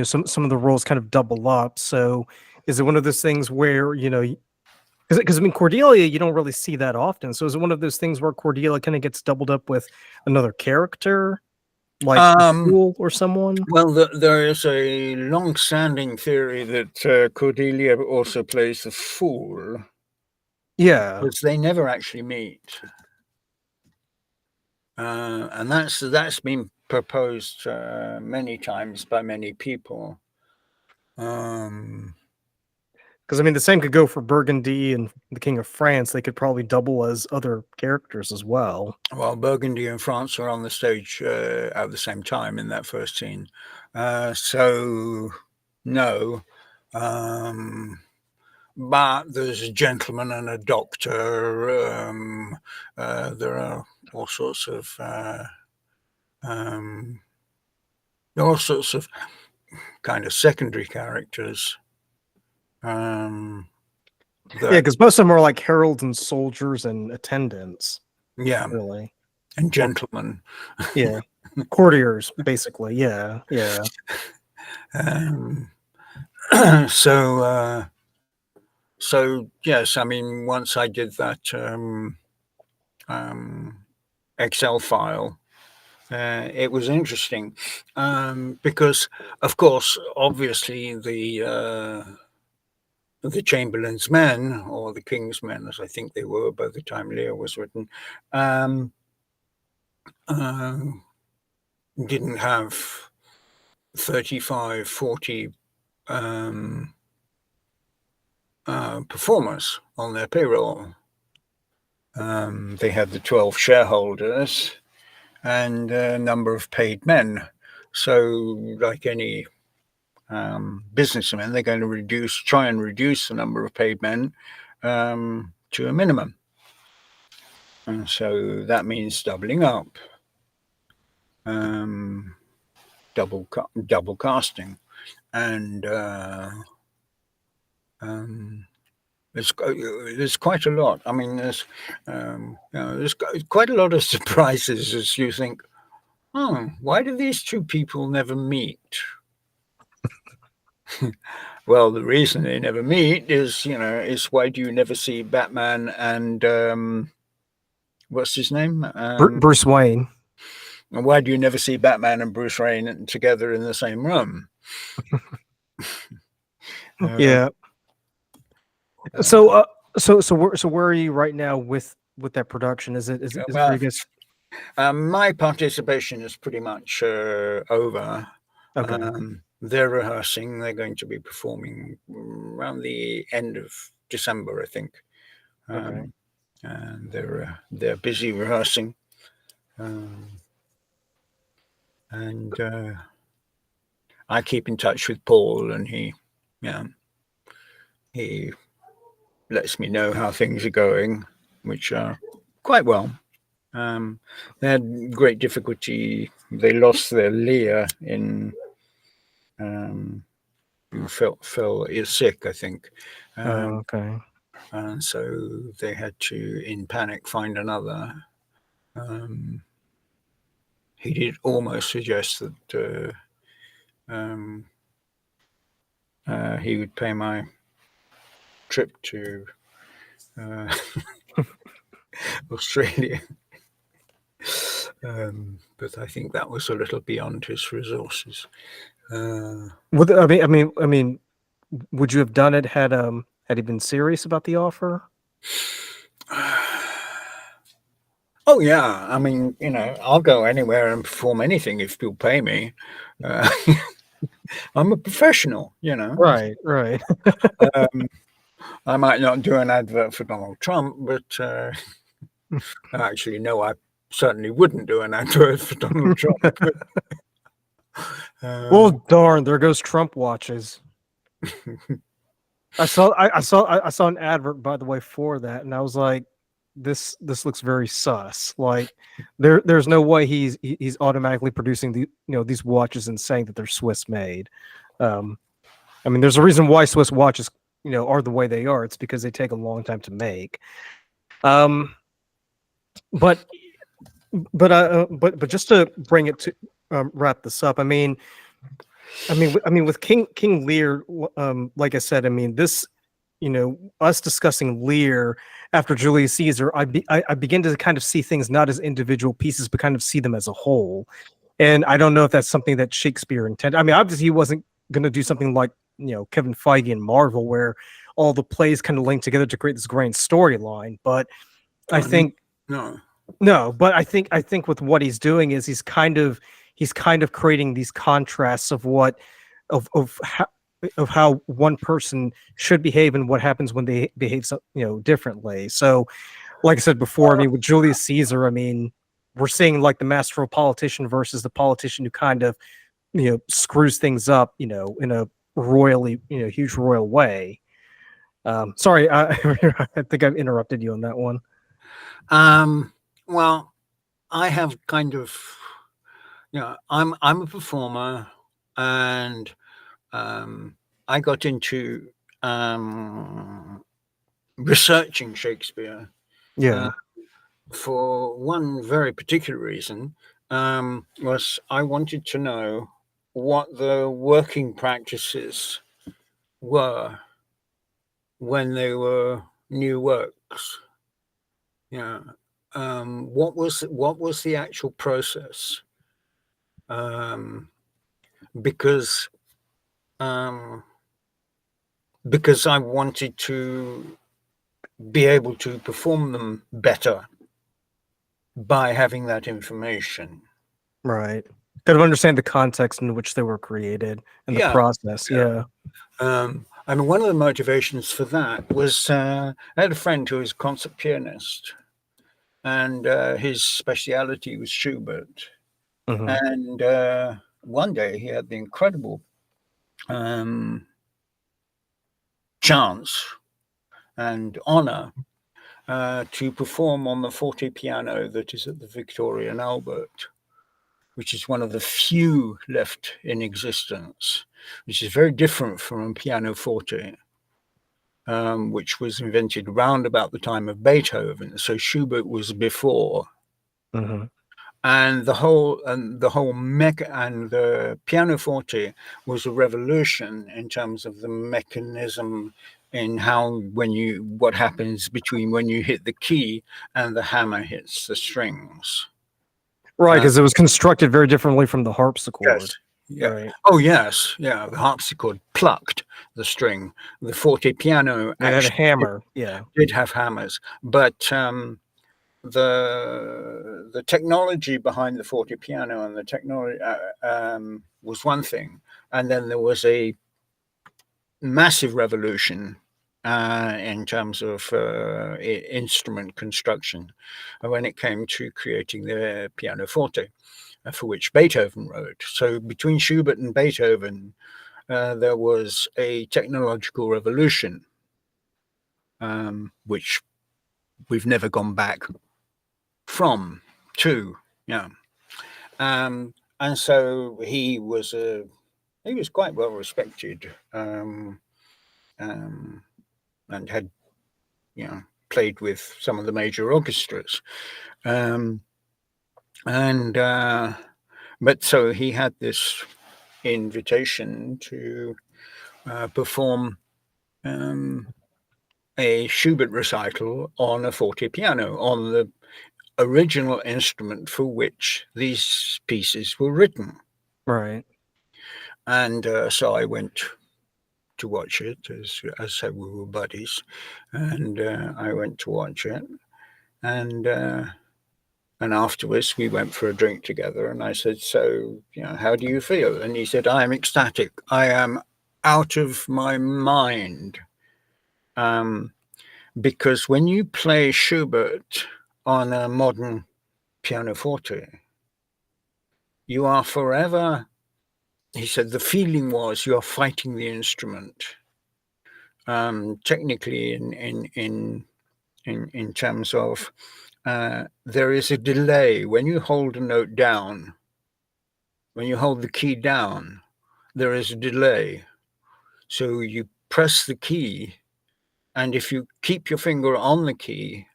some of the roles kind of double up. So is it one of those things where because I mean Cordelia, you don't really see that often. So is it one of those things where Cordelia kind of gets doubled up with another character, like the Fool or someone? Well, there is a long-standing theory that Cordelia also plays the Fool, Yeah. because they never actually meet, and that's been proposed many times by many people. Because I mean, the same could go for Burgundy and the King of France. They could probably double as other characters as well. Well, Burgundy and France are on the stage at the same time in that first scene, so no. But there's a gentleman and a doctor. There are all sorts of kind of secondary characters. Yeah, because most of them are like heralds and soldiers and attendants. Yeah, really, and gentlemen. Yeah, courtiers, basically. Yeah. So yes, I mean, once I did that Excel file, it was interesting, because, of course, obviously the Chamberlain's men, or the King's men, as I think they were by the time Lear was written, didn't have 35, 40 performers on their payroll. They had the 12 shareholders and a number of paid men. So, like any businessmen, they're going to try and reduce the number of paid men to a minimum. And so that means doubling up, double casting, and there's quite a lot. I mean, there's quite a lot of surprises as you think, why do these two people never meet? Well, the reason they never meet is why do you never see Batman and what's his name? Bruce Wayne. And why do you never see Batman and Bruce Wayne together in the same room? Yeah. So where are you right now with that production? Is it my participation is pretty much over. Okay. They're rehearsing. They're going to be performing around the end of December, I think. Okay. And they're busy rehearsing. And I keep in touch with Paul, and he lets me know how things are going, which are quite well. They had great difficulty. They lost their Lear in fell is sick, I think. Okay. And so they had to, in panic, find another. He did almost suggest that he would pay my trip to Australia. But I think that was a little beyond his resources. I mean, would you have done it had he been serious about the offer? Oh yeah, I mean, I'll go anywhere and perform anything if people pay me. Uh, I'm a professional, Right, right. Um, I might not do an advert for Donald Trump, but actually, no, I certainly wouldn't do an advert for Donald Trump. But, Well, darn, there goes Trump watches. I saw an advert, by the way, for that, and I was like, this looks very sus. Like there's no way he's automatically producing these watches and saying that they're Swiss made. Um, I mean, there's a reason why Swiss watches are the way they are. It's because they take a long time to make. Um, but but just to bring it to wrap this up, I mean, with King Lear, like I said, I mean, this, us discussing Lear after Julius Caesar, I begin to kind of see things not as individual pieces, but kind of see them as a whole. And I don't know if that's something that Shakespeare intended. I mean, obviously, he wasn't going to do something like Kevin Feige and Marvel, where all the plays kind of link together to create this grand storyline. But I think no. no, but I think with what he's doing is he's kind of creating these contrasts of what of how one person should behave and what happens when they behave differently. So, like I said before, I mean, with Julius Caesar, I mean, we're seeing like the masterful politician versus the politician who kind of screws things up, in a royally huge royal way. Sorry, I think I've interrupted you on that one. Well, I have kind of, I'm a performer, and I got into researching Shakespeare Yeah. for one very particular reason. Was I wanted to know what the working practices were when they were new works. What was the actual process? Because I wanted to be able to perform them better by having that information. Right. Kind of understand the context in which they were created and the process. Yeah. I mean, one of the motivations for that was I had a friend who was a concert pianist, and his speciality was Schubert. Mhm. And one day he had the incredible chance and honor to perform on the forte piano that is at the Victoria and Albert, which is one of the few left in existence, which is very different from a pianoforte, which was invented round about the time of Beethoven. So Schubert was before. Mhm. And the pianoforte was a revolution in terms of the mechanism in what happens between when you hit the key and the hammer hits the strings. Right, because it was constructed very differently from the harpsichord. Yes. Yeah. Right. Oh yes. Yeah. The harpsichord plucked the string. The forte piano It had a hammer. Yeah. did have hammers, but the technology behind the forte piano and the technology was one thing, and then there was a massive revolution in terms of instrument construction when it came to creating the pianoforte, for which Beethoven wrote. So between Schubert and Beethoven, there was a technological revolution, which we've never gone back from to. Yeah. And so he was quite well respected, and had played with some of the major orchestras, but so he had this invitation to perform a Schubert recital on a forte piano, on the original instrument for which these pieces were written. Right. And so I went to watch it, as I said, we were buddies, and I went to watch it, and And afterwards, we went for a drink together, and I said, "So, how do you feel?" And he said, "I am ecstatic. I am out of my mind." Because when you play Schubert on a modern pianoforte, you are forever, he said, the feeling was you're fighting the instrument. Technically, in terms of there is a delay when you hold a note down. When you hold the key down, there is a delay. So you press the key, and if you keep your finger on the key,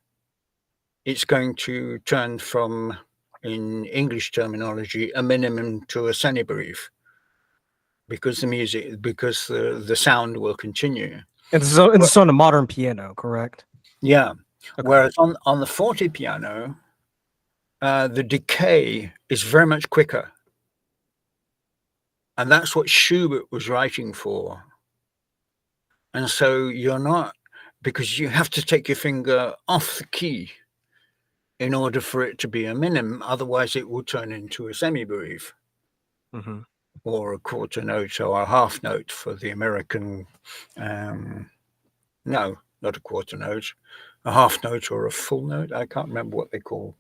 it's going to turn from, in English terminology, a minimum to a semibreve, because the sound will continue. And this is on a modern piano, correct? Yeah. Okay. Whereas on the forte piano, the decay is very much quicker. And that's what Schubert was writing for. And so you're not, because you have to take your finger off the key in order for it to be a minim. Otherwise, it will turn into a semibreve, or a quarter note or a half note for the American. No, not a quarter note, a half note or a full note. I can't remember what they call.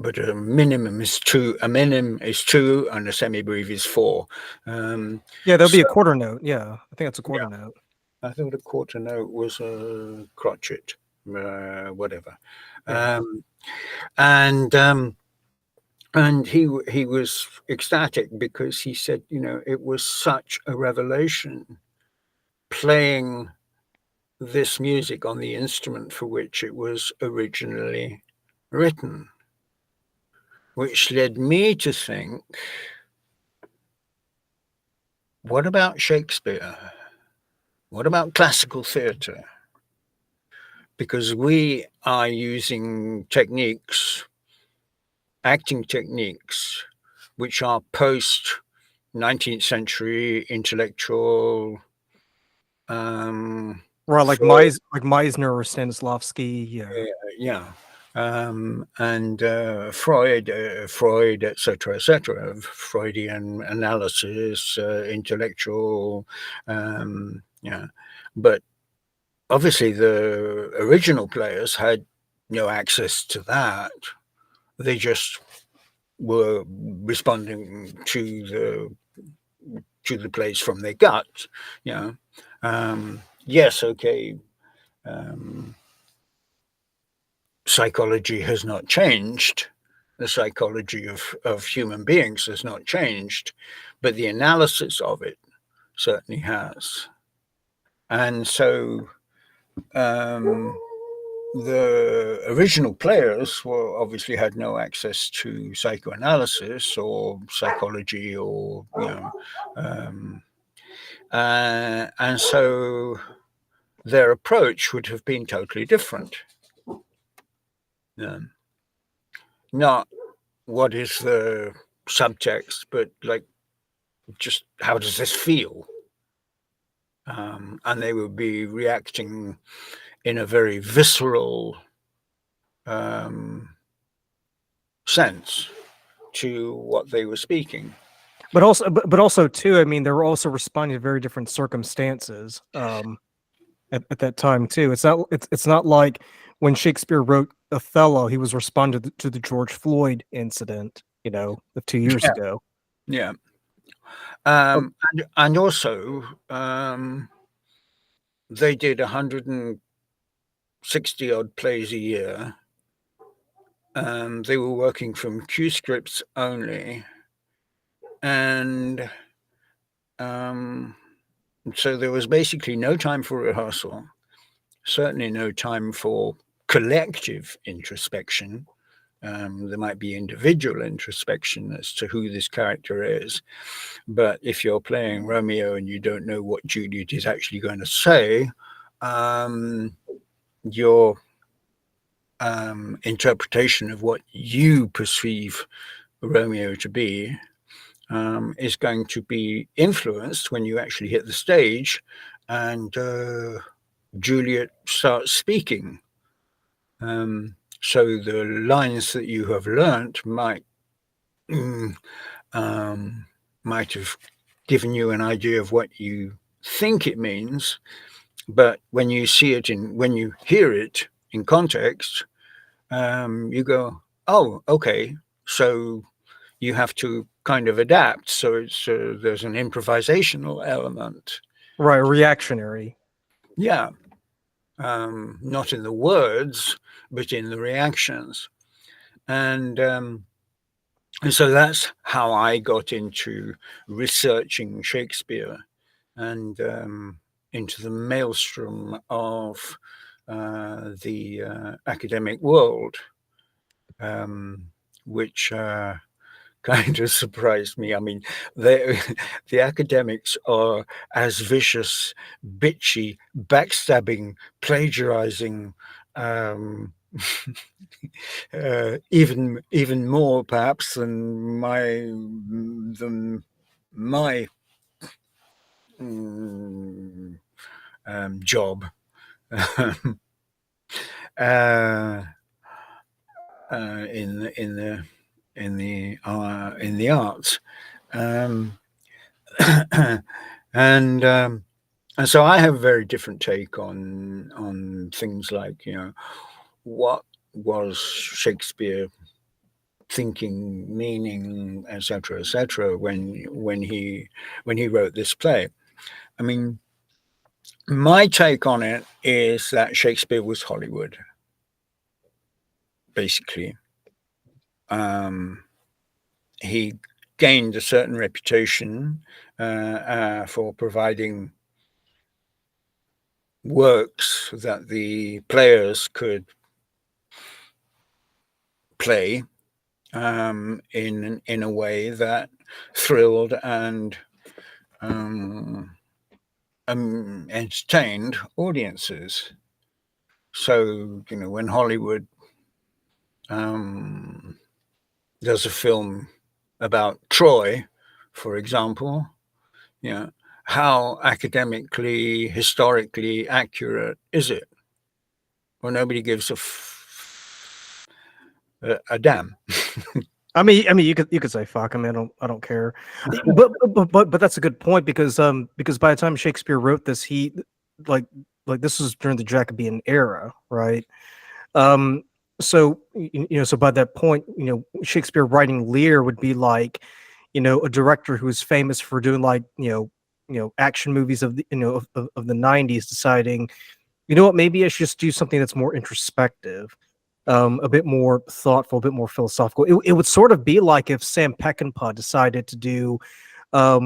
But a minimum is 2. A minim is 2, and a semibreve is 4. Yeah, there'll be a quarter note. Yeah, I think that's a quarter note. I thought a quarter note was a crotchet, whatever. Yeah. And he was ecstatic because he said, it was such a revelation playing this music on the instrument for which it was originally written, which led me to think, what about Shakespeare? What about classical theatre? Because we are using acting techniques, which are post 19th century intellectual. Right, like Meisner or Stanislavski. Yeah. And Freud, etc., Freudian analysis, intellectual, But obviously, the original players had no access to that. They just were responding to the plays from their gut. Yes, okay. Psychology has not changed. The psychology of human beings has not changed, but the analysis of it certainly has. And so the original players obviously had no access to psychoanalysis or psychology, or and so their approach would have been totally different. Not what is the subtext, but like, just how does this feel? And they would be reacting in a very visceral sense to what they were speaking. But also too, I mean, they were also responding to very different circumstances at that time too. It's not like when Shakespeare wrote Othello, he was responding to the George Floyd incident, of 2 years ago. Yeah. And also, they did 160 odd plays a year. They were working from cue scripts only. And so there was basically no time for rehearsal, certainly no time for collective introspection. There might be individual introspection as to who this character is. But if you're playing Romeo and you don't know what Juliet is actually going to say, your interpretation of what you perceive Romeo to be is going to be influenced when you actually hit the stage and Juliet starts speaking. So the lines that you have learnt might might have given you an idea of what you think it means, but when you hear it in context, you go, oh, okay, so you have to kind of adapt. So there's an improvisational element. Right, reactionary. Yeah. Not in the words, but in the reactions. And so that's how I got into researching Shakespeare and into the maelstrom of the academic world, which kind of surprised me. I mean, the academics are as vicious, bitchy, backstabbing, plagiarizing, even more perhaps than my job. In the arts, and so I have a very different take on things like, what was Shakespeare thinking, meaning, etc., when he wrote this play. I mean, my take on it is that Shakespeare was Hollywood, basically. He gained a certain reputation for providing works that the players could play in a way that thrilled and entertained audiences. So, when Hollywood does a film about Troy, for example, how academically, historically accurate is it? Well, nobody gives a damn. I mean, you could say fuck. I mean, I don't care. But that's a good point because by the time Shakespeare wrote this, he like this was during the Jacobean era, right? So so by that point, Shakespeare writing Lear would be like, a director who is famous for doing like action movies of the of the 90s, deciding, what, maybe I should just do something that's more introspective, a bit more thoughtful, a bit more philosophical. It would sort of be like if Sam Peckinpah decided to do, a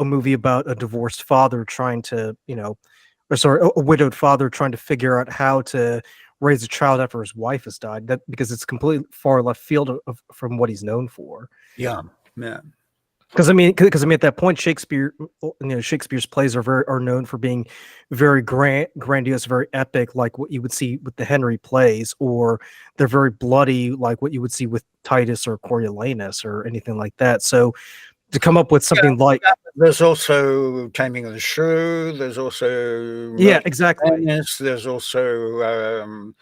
movie about a divorced father trying to, or sorry, a widowed father trying to figure out how to raise a child after his wife has died. That because it's completely far left field from what he's known for. Yeah. Because I mean, at that point, Shakespeare's plays are known for being very grandiose, very epic, like what you would see with the Henry plays, or they're very bloody, like what you would see with Titus or Coriolanus or anything like that. So to come up with something like, there's also Taming of the Shrew. There's also exactly. Madness, there's also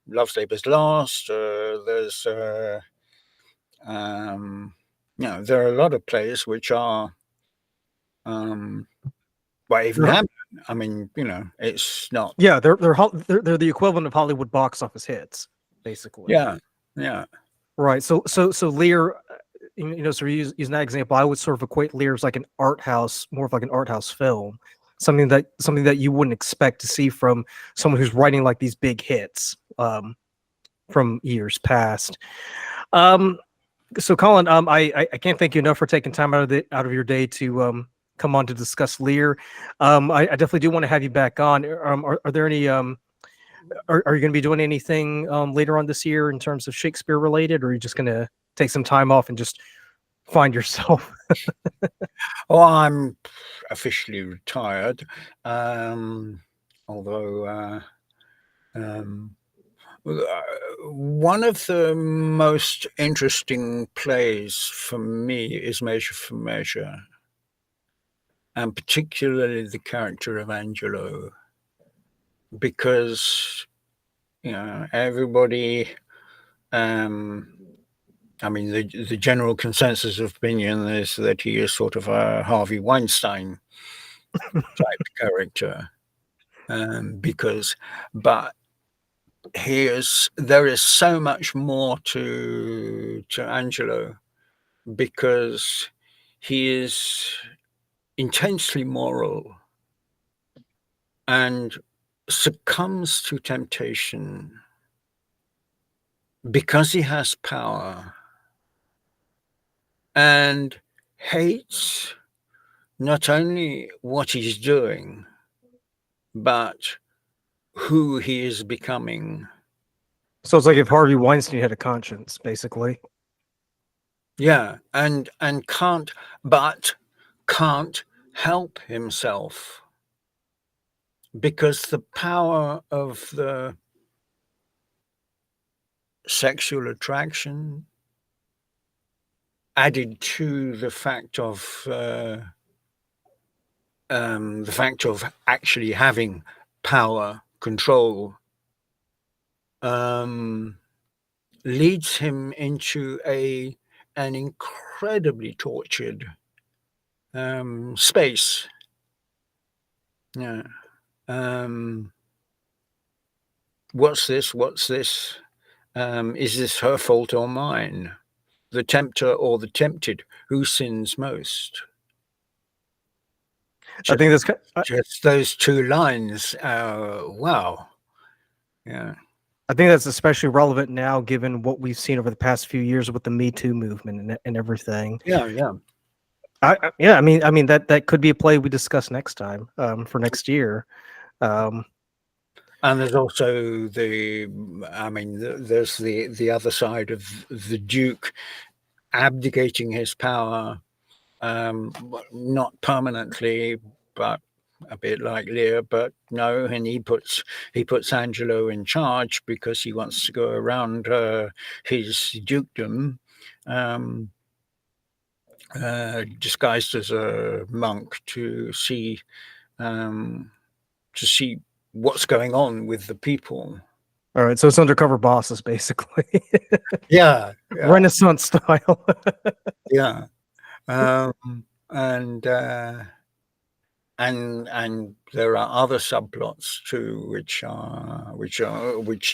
Love's Labour's Lost. There's there are a lot of plays which are even Hamlet. I mean, it's not. Yeah, they're the equivalent of Hollywood box office hits, basically. Yeah. Right. So Lear, so use that example, I would sort of equate Lear as like an art house, more of like an art house film, something that you wouldn't expect to see from someone who's writing like these big hits from years past. So Colin, I can't thank you enough for taking time out of your day to come on to discuss Lear. I definitely do want to have you back on. Are there any are you going to be doing anything later on this year in terms of Shakespeare related, or are you just going to take some time off and just find yourself? Oh, I'm officially retired, although one of the most interesting plays for me is Measure for Measure, and particularly the character of Angelo, because everybody. I mean, the general consensus of opinion is that he is sort of a Harvey Weinstein type character, but there is so much more to Angelo, because he is intensely moral and succumbs to temptation because he has power, and hates not only what he's doing, but who he is becoming. So it's like if Harvey Weinstein had a conscience, basically. Yeah, and can't help himself, because the power of the sexual attraction, added to the fact of actually having power, control, leads him into an incredibly tortured space. Yeah. What's this? Is this her fault or mine? The tempter or the tempted? Who sins most? I think that's just those two lines. Wow. Yeah. I think that's especially relevant now, given what we've seen over the past few years with the Me Too movement and everything. Yeah. I mean that could be a play we discuss next time, for next year. And there's also there's the other side of the Duke abdicating his power, not permanently, but a bit like Lear, but no, and he puts Angelo in charge because he wants to go around his dukedom, disguised as a monk, to see what's going on with the people. All right, so it's undercover bosses, basically. Yeah. Renaissance style. Yeah. And there are other subplots too, which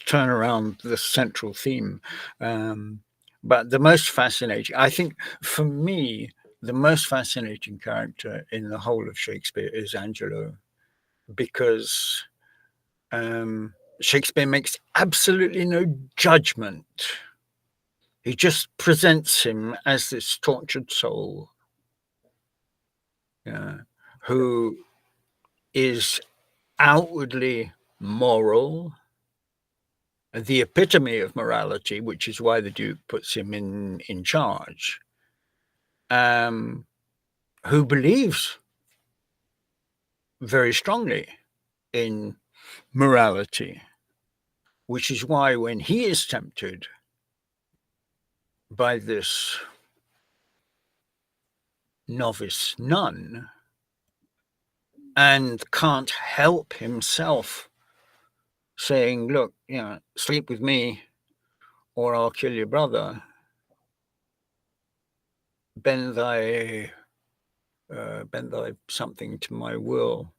turn around the central theme. But the most fascinating, I think, for me, the most fascinating character in the whole of Shakespeare is Angelo, because Shakespeare makes absolutely no judgment. He just presents him as this tortured soul, who is outwardly moral, the epitome of morality, which is why the Duke puts him in charge, who believes very strongly in morality, which is why when he is tempted by this novice nun and can't help himself saying, look, sleep with me or I'll kill your brother, bend thy something to my will,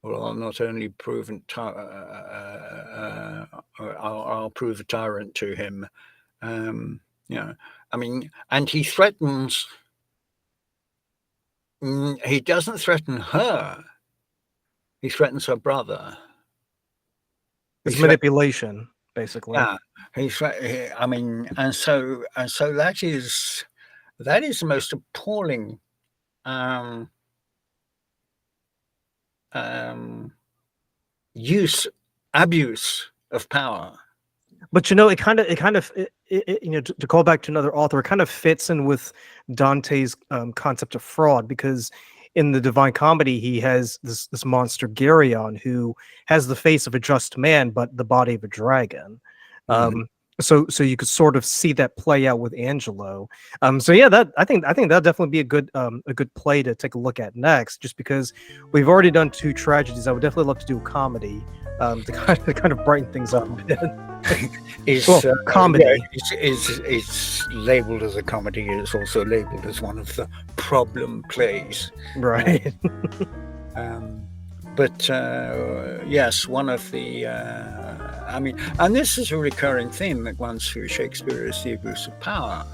or I'll not only prove I'll prove a tyrant to him. I mean, and he threatens. He doesn't threaten her. He threatens her brother. It's manipulation, basically. Yeah, I mean, and so that is the most appalling abuse of power. But it kind of to call back to another author, it kind of fits in with Dante's concept of fraud, because in the Divine Comedy he has this monster Geryon, who has the face of a just man but the body of a dragon. So you could sort of see that play out with Angelo. So yeah, I think that'll definitely be a good play to take a look at next, just because we've already done two tragedies. I would definitely love to do a comedy to kind of brighten things up a bit. Is Well, comedy. is labeled as a comedy. It's also labeled as one of the problem plays. Right. But yes, one of the I mean, and this is a recurring theme that runs through Shakespeare, is the abuse of power.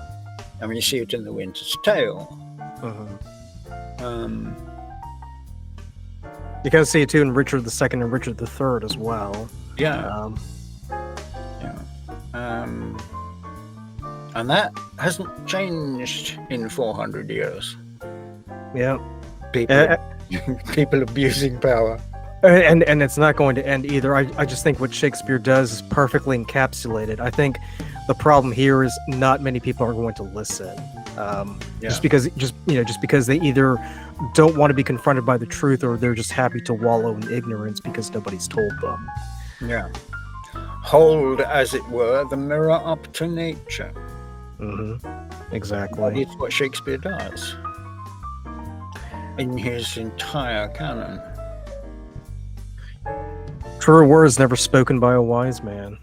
I mean, you see it in The Winter's Tale. You can see it too in Richard II and Richard III as well. Yeah. And that hasn't changed in 400 years. Yeah. People abusing power. And it's not going to end either. I just think what Shakespeare does is perfectly encapsulated. I think the problem here is not many people are going to listen. Just because they either don't want to be confronted by the truth, or they're just happy to wallow in ignorance because nobody's told them. Yeah. Hold, as it were, the mirror up to nature. Exactly. It's what Shakespeare does in his entire canon. Truer words never spoken by a wise man.